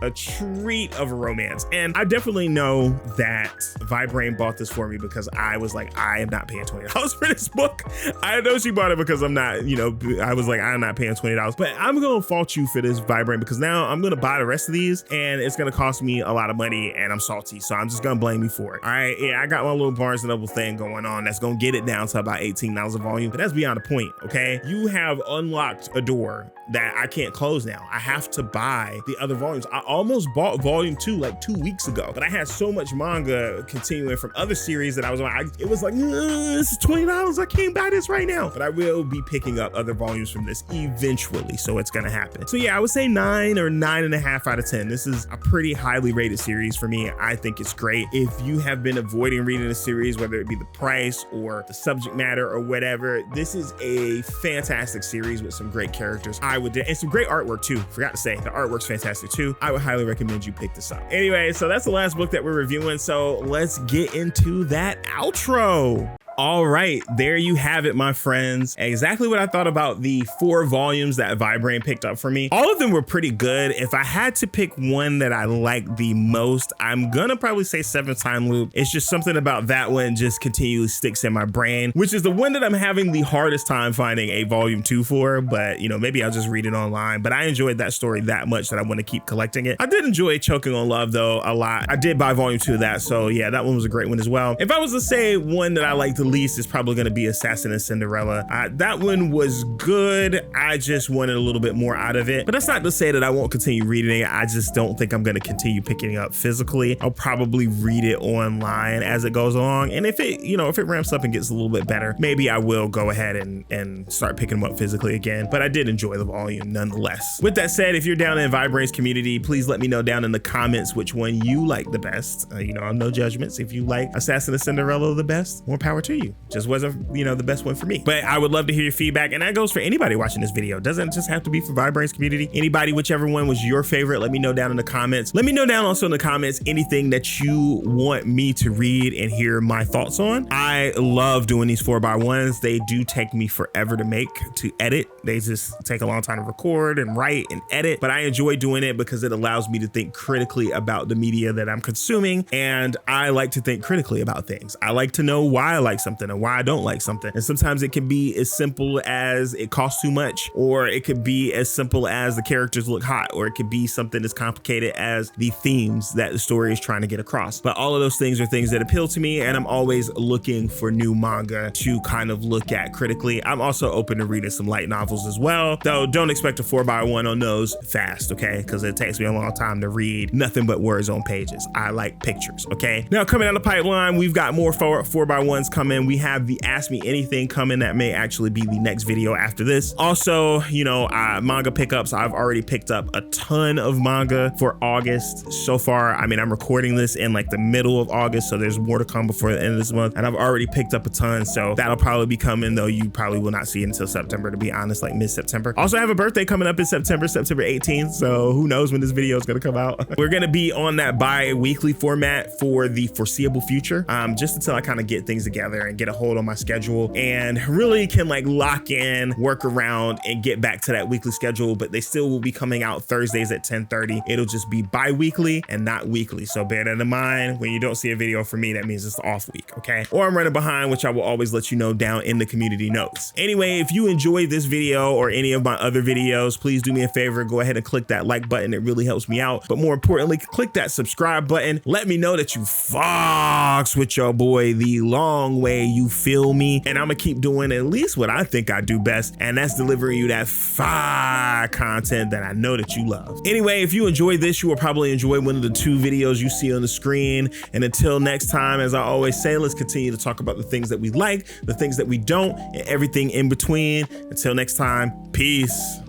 of a romance. And I definitely know that Vibrain bought this for me because I was like, I am not paying $20 for this book. I know she bought it because I'm not, you know, I was like, I'm not paying $20, but I'm gonna fault you for this, Vibrain, because now I'm gonna buy the rest of these and it's gonna cost me a lot of money and I'm salty, so I'm just gonna blame you for it. All right, yeah, I got my little Barnes & Noble thing going on that's gonna get it down to about $18 a volume, but that's beyond the point, okay? You have unlocked a door that I can't close now. I have to buy the other volumes. I almost bought volume 2 like 2 weeks ago, but I had so much manga continuing from other series that I was on. It was like, this is $20. I can't buy this right now, but I will be picking up other volumes from this eventually, so it's gonna happen. So yeah, I would say 9 or 9.5 out of 10. This is a pretty highly rated series for me. I think it's great. If you have been avoiding reading a series, whether it be the price or the subject matter or whatever, this is a fantastic series with some great characters. And some great artwork too. Forgot to say, the artwork's fantastic too. I would highly recommend you pick this up. Anyway, so that's the last book that we're reviewing. So let's get into that outro. All right, there you have it, my friends. Exactly what I thought about the 4 volumes that Vibrain picked up for me. All of them were pretty good. If I had to pick one that I liked the most, I'm gonna probably say 7th Time Loop. It's just something about that one just continually sticks in my brain, which is the one that I'm having the hardest time finding a volume 2 for, but you know, maybe I'll just read it online. But I enjoyed that story that much that I want to keep collecting it. I did enjoy Choking on Love though a lot. I did buy volume 2 of that, so yeah, that one was a great one as well. If I was to say one that I liked the least, is probably going to be Assassin and Cinderella. That one was good. I just wanted a little bit more out of it, but that's not to say that I won't continue reading it. I just don't think I'm going to continue picking it up physically. I'll probably read it online as it goes along, and if it ramps up and gets a little bit better, maybe I will go ahead and start picking them up physically again. But I did enjoy the volume nonetheless. With that said, if you're down in Vibrain's community, please let me know down in the comments which one you like the best. No judgments. If you like Assassin and Cinderella the best, more power to you. Just wasn't, the best one for me. But I would love to hear your feedback, and that goes for anybody watching this video. Doesn't just have to be for Vibrain's community. Anybody, whichever one was your favorite, let me know down in the comments. Let me know down also in the comments anything that you want me to read and hear my thoughts on. I love doing these 4x1s. They do take me forever to edit. They just take a long time to record and write and edit, but I enjoy doing it because it allows me to think critically about the media that I'm consuming, and I like to think critically about things. I like to know why I like something and why I don't like something. And sometimes it can be as simple as it costs too much, or it could be as simple as the characters look hot, or it could be something as complicated as the themes that the story is trying to get across. But all of those things are things that appeal to me, and I'm always looking for new manga to kind of look at critically. I'm also open to reading some light novels as well, though don't expect a 4x1 on those fast, okay? Because it takes me a long time to read nothing but words on pages. I like pictures, okay? Now, coming down the pipeline, we've got more 4x1s coming. We have the Ask Me Anything coming. That may actually be the next video after this. Also, manga pickups. I've already picked up a ton of manga for August so far. I mean, I'm recording this in like the middle of August, so there's more to come before the end of this month, and I've already picked up a ton, so that'll probably be coming, though you probably will not see it until September, to be honest, like mid-September. Also, I have a birthday coming up in September 18th, so who knows when this video is going to come out. We're going to be on that bi-weekly format for the foreseeable future, just until I kind of get things together and get a hold on my schedule and really can like lock in, work around, and get back to that weekly schedule. But they still will be coming out Thursdays at 10:30. It'll just be bi-weekly and not weekly, so bear that in mind. When you don't see a video from me, that means it's the off week, okay? Or I'm running behind, which I will always let you know down in the community notes. Anyway, if you enjoyed this video or any of my other videos, please do me a favor, go ahead and click that like button. It really helps me out. But more importantly, click that subscribe button. Let me know that you fox with your boy the long way, you feel me? And I'm gonna keep doing at least what I think I do best, and that's delivering you that fire content that I know that you love. Anyway, if you enjoyed this, you will probably enjoy one of the 2 videos you see on the screen. And until next time, as I always say, let's continue to talk about the things that we like, the things that we don't, and everything in between. Until next time, peace.